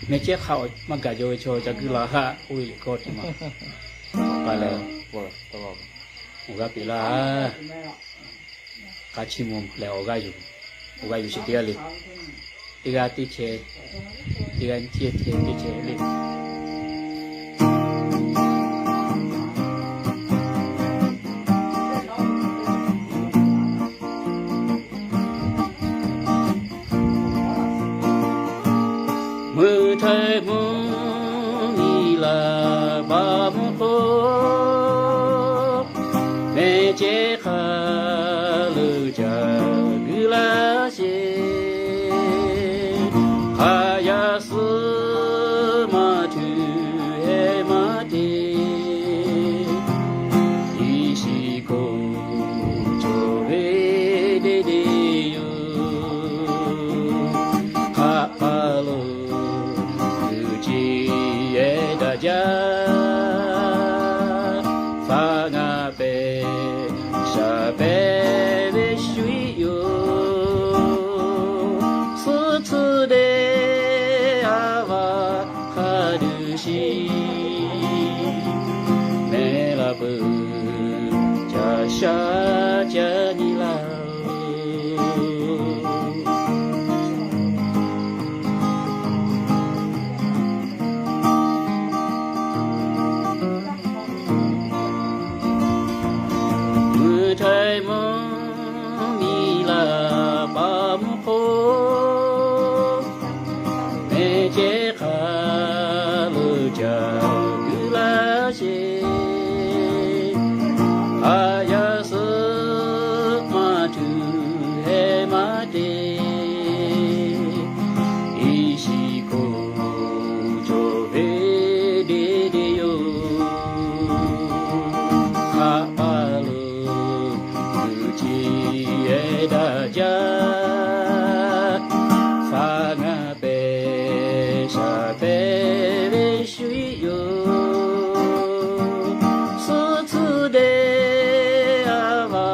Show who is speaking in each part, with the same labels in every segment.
Speaker 1: 没接好，嘛感觉就这个拉哈会过的嘛，完了，我个比啦，卡起木来我个有些点哩，一个地铁，一个地铁哩。Mutai mungila bamuho meje khalu jagula se hayasu matu emate ishiko jobe de yo halo ja fa nga pe sha pe de shui yo su tsu de ava haru shi me la bu ja sha ja ni la Mutai mungila bamuho meje khalu jagula se ayasu matu hemate ishiko jobe de yo da ja fa nga pe sha pe ve shui yo su tsu de ava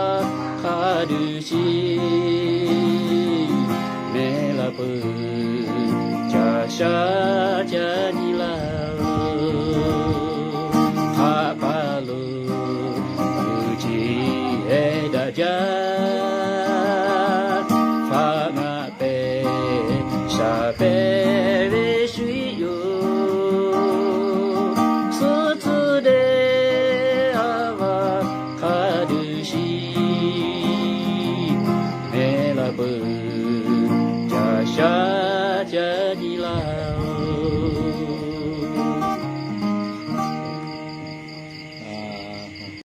Speaker 1: haru shi me la pu ja sha ja ni la